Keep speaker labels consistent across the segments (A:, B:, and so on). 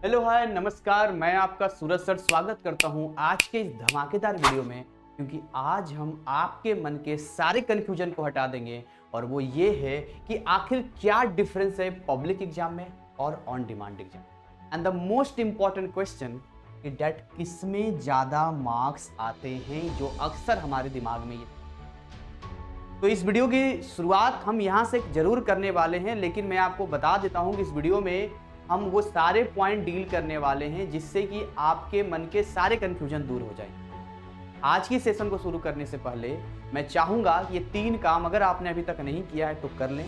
A: Hello hi नमस्कार, मैं आपका सूरज सर स्वागत करता हूं आज के इस धमाकेदार वीडियो में। क्योंकि आज हम आपके मन के सारे कन्फ्यूजन को हटा देंगे और वो ये है कि आखिर क्या डिफरेंस है पब्लिक एग्जाम में और on demand exam. And the most important question कि डेट किसमें ज़्यादा मार्क्स आते हैं, जो अक्सर हमारे दिमाग में ये। तो इस वीडियो की शुरुआत हम यहाँ से जरूर करने वाले हैं, लेकिन मैं आपको बता देता हूँ कि इस वीडियो में हम वो सारे पॉइंट डील करने वाले हैं जिससे कि आपके मन के सारे कन्फ्यूजन दूर हो जाए। आज की सेशन को शुरू करने से पहले मैं चाहूँगा ये 3 काम अगर आपने अभी तक नहीं किया है तो कर लें।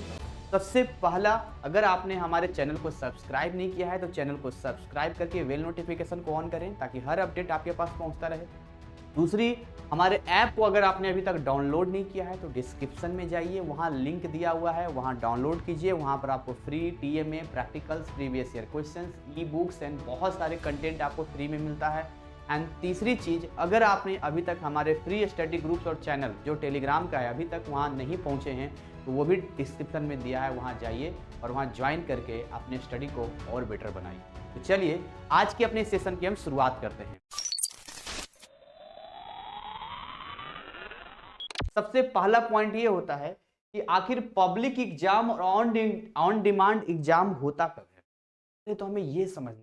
A: सबसे पहला, अगर आपने हमारे चैनल को सब्सक्राइब नहीं किया है तो चैनल को सब्सक्राइब करके बेल नोटिफिकेशन को ऑन करें ताकि हर अपडेट आपके पास पहुँचता रहे। दूसरी, हमारे ऐप को अगर आपने अभी तक डाउनलोड नहीं किया है तो डिस्क्रिप्शन में जाइए, वहाँ लिंक दिया हुआ है, वहाँ डाउनलोड कीजिए। वहाँ पर आपको free TMA, practicals, previous year questions, e books and बहुत सारे कंटेंट आपको फ्री में मिलता है। एंड तीसरी चीज़, अगर आपने अभी तक हमारे फ्री स्टडी ग्रुप्स और चैनल जो टेलीग्राम का है अभी तक वहाँ नहीं पहुँचे हैं तो वो भी डिस्क्रिप्शन में दिया है, वहाँ जाइए और वहाँ ज्वाइन करके अपने स्टडी को और बेटर बनाइए। तो चलिए आज के अपने सेशन की हम शुरुआत करते हैं। सबसे पहला पॉइंट ये होता है कि आखिर पब्लिक एग्जाम और ऑन डिमांड एग्जाम होता कब है। तो हमें ये समझना,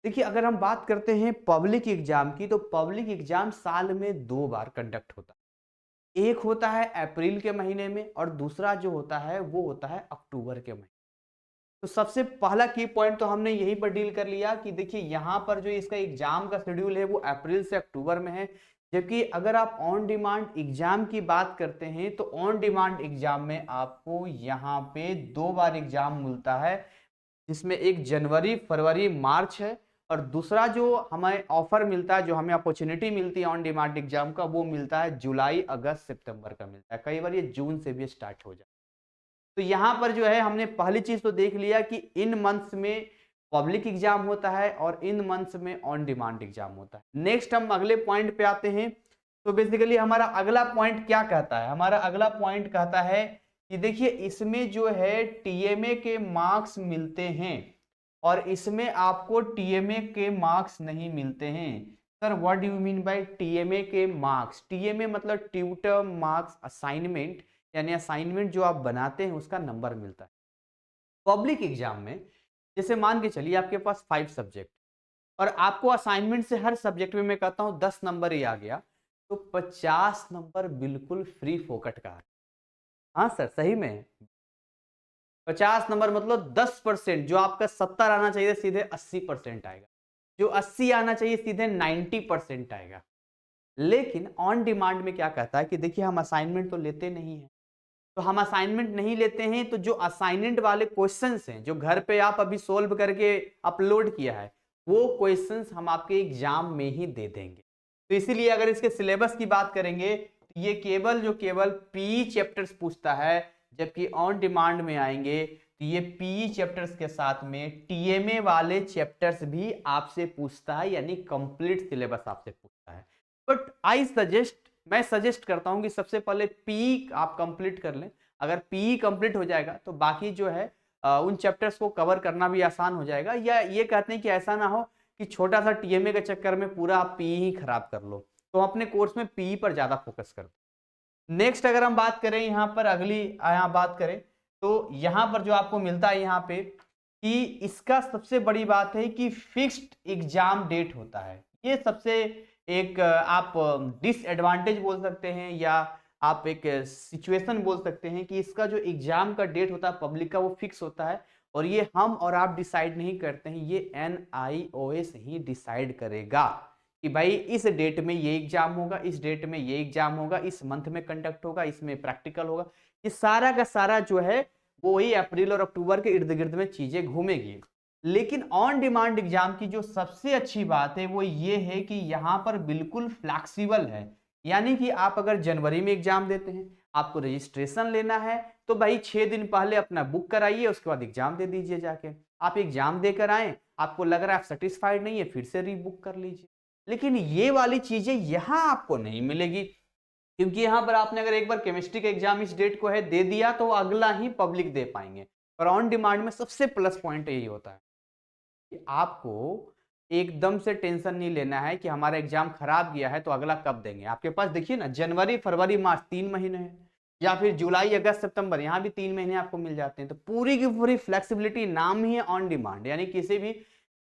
A: देखिए अगर हम बात करते हैं पब्लिक एग्जाम की तो पब्लिक एग्जाम साल में 2 बार कंडक्ट होता है। एक होता है अप्रैल के महीने में और दूसरा जो होता है वो होता है अक्टूबर के महीने। तो सबसे पहला की पॉइंट तो हमने यहीं पर डील कर लिया कि देखिए यहाँ पर जो इसका एग्जाम का शेड्यूल है वो अप्रैल से अक्टूबर में है। जबकि अगर आप ऑन डिमांड एग्जाम की बात करते हैं तो ऑन डिमांड एग्जाम में आपको यहाँ पे 2 बार एग्जाम मिलता है, जिसमें एक जनवरी फरवरी मार्च है और दूसरा जो हमें ऑफर मिलता है, जो हमें अपॉर्चुनिटी मिलती है ऑन डिमांड एग्जाम का, वो मिलता है जुलाई अगस्त सितंबर का मिलता है। कई बार ये जून से भी स्टार्ट हो जाए। तो यहाँ पर जो है हमने पहली चीज तो देख लिया कि इन मंथ्स में पब्लिक एग्जाम होता है और इन मंथ्स में ऑन डिमांड एग्जाम होता है। नेक्स्ट हम अगले पॉइंट पे आते हैं। तो बेसिकली हमारा अगला पॉइंट क्या कहता है, हमारा अगला पॉइंट कहता है कि देखिए इसमें जो है टीएमए के मार्क्स मिलते हैं और इसमें आपको टीएमए के मार्क्स नहीं मिलते हैं। Sir what do you mean by TMA के मार्क्स? टीएमए मतलब ट्यूटर मार्क्स असाइनमेंट, यानी असाइनमेंट जो आप बनाते हैं उसका नंबर मिलता है। पब्लिक एग्जाम में जैसे मान के चलिए आपके पास 5 सब्जेक्ट और आपको असाइनमेंट से हर सब्जेक्ट में मैं कहता हूं 10 नंबर ही आ गया तो 50 नंबर बिल्कुल फ्री फोकट का है। हाँ सर सही में 50 नंबर मतलब 10%। जो आपका 70 आना चाहिए सीधे 80% आएगा, जो 80 आना चाहिए सीधे 90% आएगा। लेकिन ऑन डिमांड में क्या कहता है कि देखिए हम असाइनमेंट तो लेते नहीं है, तो हम असाइनमेंट नहीं लेते हैं तो जो असाइनमेंट वाले क्वेश्चंस हैं जो घर पे आप अभी सोल्व करके अपलोड किया है वो क्वेश्चंस हम आपके एग्जाम में ही दे देंगे। तो इसीलिए अगर इसके सिलेबस की बात करेंगे तो ये केवल पी चैप्टर्स पूछता है, जबकि ऑन डिमांड में आएंगे तो ये पी चैप्टर्स के साथ में टीएमए वाले चैप्टर्स भी आपसे पूछता है, यानी कंप्लीट सिलेबस आपसे पूछता है। बट मैं सजेस्ट करता हूं कि सबसे पहले पी आप कंप्लीट कर लें। अगर पी कंप्लीट हो जाएगा तो बाकी जो है उन चैप्टर्स को कवर करना भी आसान हो जाएगा। या ये कहते हैं कि ऐसा ना हो कि छोटा सा टीएमए के चक्कर में पूरा आप पी ही खराब कर लो, तो अपने कोर्स में पी पर ज्यादा फोकस कर। नेक्स्ट अगर हम बात करें यहाँ पर अगली यहाँ बात करें तो यहाँ पर जो आपको मिलता है यहाँ पे कि इसका सबसे बड़ी बात है कि फिक्स्ड एग्जाम डेट होता है। ये सबसे एक आप डिसएडवांटेज बोल सकते हैं या आप एक सिचुएशन बोल सकते हैं कि इसका जो एग्जाम का डेट होता है पब्लिक का वो फिक्स होता है और ये हम और आप डिसाइड नहीं करते हैं, ये NIOS ही डिसाइड करेगा कि भाई इस डेट में ये एग्जाम होगा, इस डेट में ये एग्जाम होगा, इस मंथ में कंडक्ट होगा, इसमें प्रैक्टिकल होगा। ये सारा का सारा जो है वो वही अप्रैल और अक्टूबर के इर्द गिर्द में चीजें घूमेगी। लेकिन ऑन डिमांड एग्जाम की जो सबसे अच्छी बात है वो ये है कि यहाँ पर बिल्कुल फ्लैक्सिबल है। यानी कि आप अगर जनवरी में एग्जाम देते हैं, आपको रजिस्ट्रेशन लेना है तो भाई 6 दिन पहले अपना बुक कराइए, उसके बाद एग्जाम दे दीजिए जाके। आप एग्जाम देकर आए, आपको लग रहा है आप सेटिस्फाइड नहीं है, फिर से रीबुक कर लीजिए। लेकिन ये वाली चीजें यहां आपको नहीं मिलेगी, क्योंकि यहां पर आपने अगर एक बार केमिस्ट्री का एग्जाम इस डेट को है दे दिया तो अगला ही पब्लिक दे पाएंगे। और ऑन डिमांड में सबसे प्लस पॉइंट यही होता है कि आपको एकदम से टेंशन नहीं लेना है कि हमारा एग्जाम खराब गया है तो अगला कब देंगे। आपके पास देखिए ना, जनवरी फरवरी मार्च 3 महीने हैं, या फिर जुलाई अगस्त सितंबर, यहाँ भी 3 महीने आपको मिल जाते हैं। तो पूरी की पूरी फ्लेक्सिबिलिटी, नाम ही है ऑन डिमांड, यानी किसी भी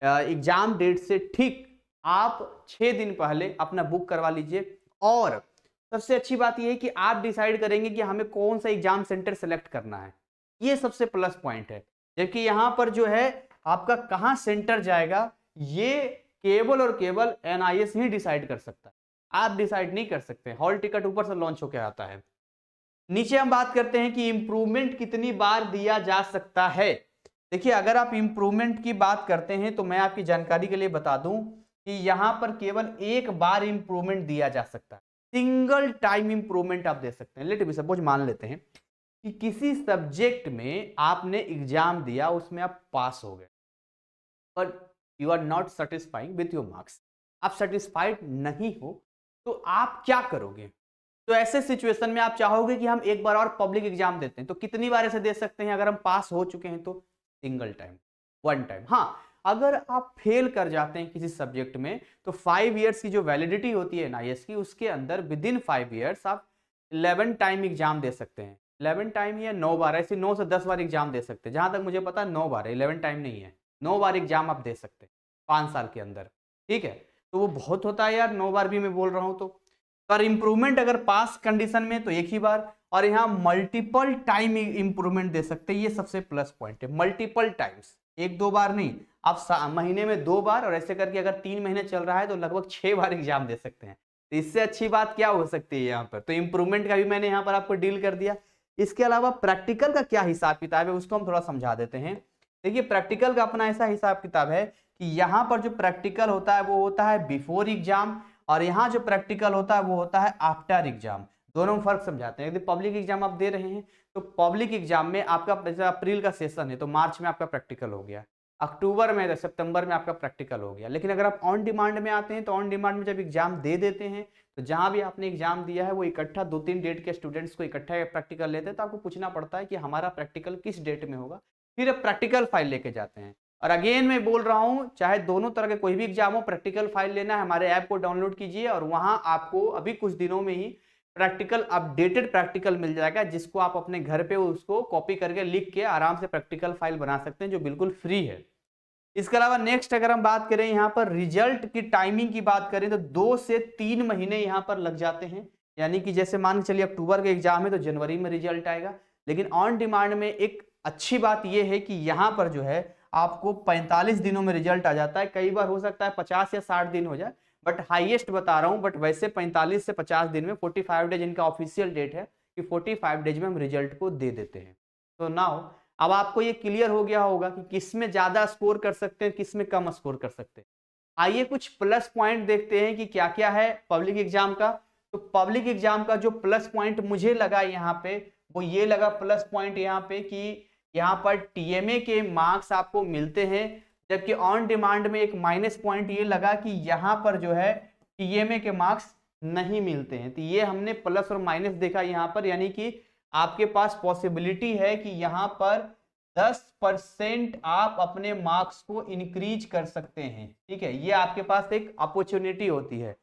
A: एग्जाम डेट से ठीक आप 6 दिन पहले अपना बुक करवा लीजिए। और सबसे अच्छी बात यह है कि आप डिसाइड करेंगे कि हमें कौन सा एग्जाम सेंटर सेलेक्ट करना है, ये सबसे प्लस पॉइंट है। जबकि यहाँ पर जो है आपका कहाँ सेंटर जाएगा, ये केवल और केवल एनआईएस ही डिसाइड कर सकता है, आप डिसाइड नहीं कर सकते। हॉल टिकट ऊपर से लॉन्च होकर आता है। नीचे हम बात करते हैं कि इंप्रूवमेंट कितनी बार दिया जा सकता है। देखिए, अगर आप इंप्रूवमेंट की बात करते हैं तो मैं आपकी जानकारी के लिए बता दूं कि यहां पर केवल एक बार इंप्रूवमेंट दिया जा सकता है, सिंगल टाइम इंप्रूवमेंट आप दे सकते हैं। लेट बी सपोज मान लेते हैं कि किसी सब्जेक्ट में आपने एग्जाम दिया, उसमें आप पास हो गए, पर you are not satisfying with your marks, आप सेटिस्फाइड नहीं हो, तो आप क्या करोगे? तो ऐसे सिचुएशन में आप चाहोगे कि हम एक बार और पब्लिक एग्जाम देते हैं। तो कितनी बार ऐसे दे सकते हैं? अगर हम पास हो चुके हैं तो सिंगल टाइम, वन टाइम। हाँ, अगर आप फेल कर जाते हैं किसी सब्जेक्ट में तो 5 इयर्स की जो वैलिडिटी होती है एनआईएस की, उसके अंदर विद इन 5 इयर्स आप 11 टाइम एग्जाम दे सकते हैं। 11 टाइम या 9 बार, ऐसे 9 से 10 बार एग्जाम दे सकते हैं। जहां तक मुझे पता है 9 बार है, 11 टाइम नहीं है। 9 बार एग्जाम आप दे सकते हैं 5 साल के अंदर, ठीक है? तो वो बहुत होता है यार, 9 बार भी मैं बोल रहा हूं तो। पर इंप्रूवमेंट अगर पास कंडीशन में तो एक ही बार, और यहाँ मल्टीपल टाइम इंप्रूवमेंट दे सकते हैं, ये सबसे प्लस पॉइंट है। मल्टीपल टाइम्स, एक दो बार नहीं, आप महीने में 2 बार, और ऐसे करके अगर 3 महीने चल रहा है तो लगभग 6 बार एग्जाम दे सकते हैं। तो इससे अच्छी बात क्या हो सकती है यहाँ पर? तो इंप्रूवमेंट का भी मैंने यहाँ पर आपको डील कर दिया। इसके अलावा प्रैक्टिकल का क्या हिसाब किताब है, उसको हम थोड़ा समझा देते हैं। देखिए, प्रैक्टिकल का अपना ऐसा हिसाब किताब है कि यहाँ पर जो प्रैक्टिकल होता है वो होता है बिफोर एग्जाम, और यहाँ जो प्रैक्टिकल होता है वो होता है आफ्टर एग्जाम। दोनों में फर्क समझाते हैं। यदि पब्लिक एग्जाम आप दे रहे हैं तो पब्लिक एग्जाम में आपका जैसे अप्रैल का सेशन है तो मार्च में आपका प्रैक्टिकल हो गया, अक्टूबर में सितंबर में आपका प्रैक्टिकल हो गया। लेकिन अगर आप ऑन डिमांड में आते हैं तो ऑन डिमांड में जब एग्जाम दे देते हैं तो जहां भी आपने एग्जाम दिया है वो इकट्ठा 2-3 डेट के स्टूडेंट्स को इकट्ठा प्रैक्टिकल लेते हैं। तो आपको पूछना पड़ता है कि हमारा प्रैक्टिकल किस डेट में होगा, फिर आप प्रैक्टिकल फाइल लेके जाते हैं। और अगेन मैं बोल रहा हूं, चाहे दोनों तरह के कोई भी एग्जाम हो, प्रैक्टिकल फाइल लेना है, हमारे ऐप को डाउनलोड कीजिए और वहां आपको अभी कुछ दिनों में ही प्रैक्टिकल, अपडेटेड प्रैक्टिकल मिल जाएगा, जिसको आप अपने घर पे उसको कॉपी करके लिख के आराम से प्रैक्टिकल फाइल बना सकते हैं, जो बिल्कुल फ्री है। इसके अलावा नेक्स्ट अगर हम बात करें यहाँ पर रिजल्ट की टाइमिंग की बात करें तो 2 से 3 महीने यहाँ पर लग जाते हैं। यानी कि जैसे मान के चलिए अक्टूबर का एग्जाम है तो जनवरी में रिजल्ट आएगा। लेकिन ऑन डिमांड में एक अच्छी बात यह है कि यहाँ पर जो है आपको 45 दिनों में रिजल्ट आ जाता है। कई बार हो सकता है 50 या 60 दिन हो जाए, बट हाईएस्ट बता रहा हूं। बट वैसे 45 से 50 दिन में, 45 डेज इनका ऑफिशियल डेट है कि 45 डेज में हम रिजल्ट को दे देते हैं। तो नाउ अब आपको ये क्लियर हो गया होगा कि किस में ज्यादा स्कोर कर सकते हैं, किस में कम स्कोर कर सकते हैं। आइए कुछ प्लस पॉइंट देखते हैं कि क्या क्या है पब्लिक एग्जाम का। तो पब्लिक एग्जाम का जो प्लस पॉइंट मुझे लगा यहाँ पे, वो ये लगा प्लस पॉइंट यहाँ पे कि यहाँ पर टीएमए के मार्क्स आपको मिलते हैं। जबकि ऑन डिमांड में एक माइनस पॉइंट ये लगा कि यहाँ पर जो है टीएमए के मार्क्स नहीं मिलते हैं। तो ये हमने प्लस और माइनस देखा यहाँ पर, यानी कि आपके पास पॉसिबिलिटी है कि यहाँ पर 10% आप अपने मार्क्स को इंक्रीज कर सकते हैं। ठीक है, ये आपके पास एक अपॉर्चुनिटी होती है।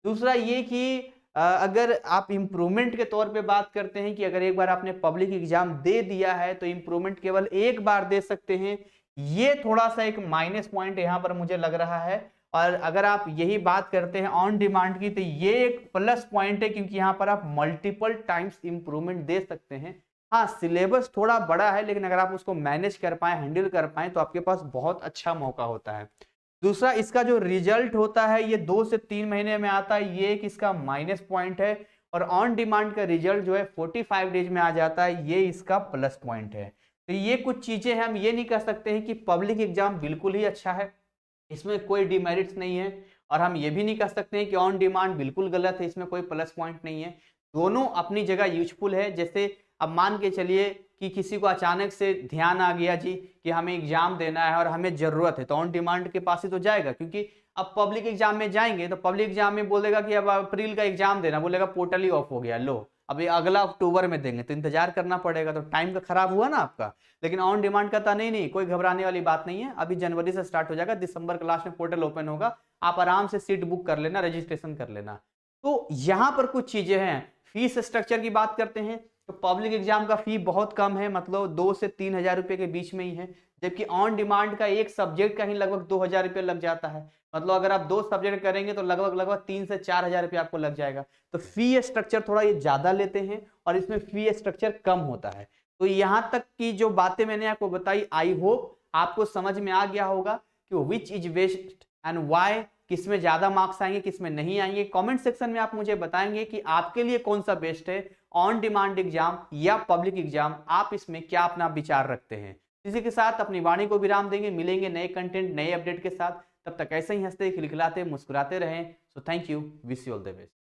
A: दूसरा ये कि अगर आप इंप्रूवमेंट के तौर पे बात करते हैं कि अगर एक बार आपने पब्लिक एग्जाम दे दिया है तो इंप्रूवमेंट केवल एक बार दे सकते हैं। ये थोड़ा सा एक माइनस पॉइंट यहाँ पर मुझे लग रहा है। और अगर आप यही बात करते हैं ऑन डिमांड की तो ये एक प्लस पॉइंट है, क्योंकि यहाँ पर आप मल्टीपल टाइम्स इंप्रूवमेंट दे सकते हैं। हाँ, सिलेबस थोड़ा बड़ा है, लेकिन अगर आप उसको मैनेज कर पाए, हैंडल कर पाए, तो आपके पास बहुत अच्छा मौका होता है। दूसरा, इसका जो रिजल्ट होता है ये 2 से 3 महीने में आता है, ये एक इसका माइनस पॉइंट है। और ऑन डिमांड का रिजल्ट जो है 45 डेज में आ जाता है, ये इसका प्लस पॉइंट है। तो ये कुछ चीजें हैं। हम ये नहीं कह सकते हैं कि पब्लिक एग्जाम बिल्कुल ही अच्छा है, इसमें कोई डिमेरिट्स नहीं है। और हम ये भी नहीं कह सकते हैं कि ऑन डिमांड बिल्कुल गलत है, इसमें कोई प्लस पॉइंट नहीं है। दोनों अपनी जगह यूजफुल है। जैसे अब मान के चलिए कि किसी को अचानक से ध्यान आ गया जी कि हमें एग्जाम देना है और हमें जरूरत है, तो ऑन डिमांड के पास ही तो जाएगा। क्योंकि अब पब्लिक एग्जाम में जाएंगे तो पब्लिक एग्जाम में बोलेगा कि अब अप्रैल का एग्जाम देना, बोलेगा पोर्टल ही ऑफ हो गया, लो अभी अगला अक्टूबर में देंगे तो इंतजार करना पड़ेगा, तो टाइम का खराब हुआ ना आपका। लेकिन ऑन डिमांड का था नहीं, कोई घबराने वाली बात नहीं है, अभी जनवरी से स्टार्ट हो जाएगा, दिसंबर के लास्ट में पोर्टल ओपन होगा, आप आराम से सीट बुक कर लेना, रजिस्ट्रेशन कर लेना। तो यहां पर कुछ चीजें हैं। फीस स्ट्रक्चर की बात करते हैं तो पब्लिक एग्जाम का फी बहुत कम है, मतलब 2 से 3 हजार रुपए के बीच में ही है, जबकि ऑन डिमांड का एक सब्जेक्ट का ही लगभग 2 हजार रुपये लग जाता है। मतलब अगर आप 2 सब्जेक्ट करेंगे तो लगभग 3 से 4 हजार रुपये आपको लग जाएगा। तो फी स्ट्रक्चर थोड़ा ये ज्यादा लेते हैं और इसमें फी स्ट्रक्चर कम होता है। तो यहां तक की जो बातें मैंने आपको बताई, आई होप आपको समझ में आ गया होगा कि which is best and why, किसमें ज्यादा मार्क्स आएंगे किसमें नहीं आएंगे। कमेंट सेक्शन में आप मुझे बताएंगे कि आपके लिए कौन सा बेस्ट है, ऑन डिमांड एग्जाम या पब्लिक एग्जाम, आप इसमें क्या अपना विचार रखते हैं। इसी के साथ अपनी वाणी को विराम देंगे, मिलेंगे नए कंटेंट नए अपडेट के साथ, तब तक ऐसे ही हंसते खिलखिलाते मुस्कुराते रहें। So thank you, wish you all the best.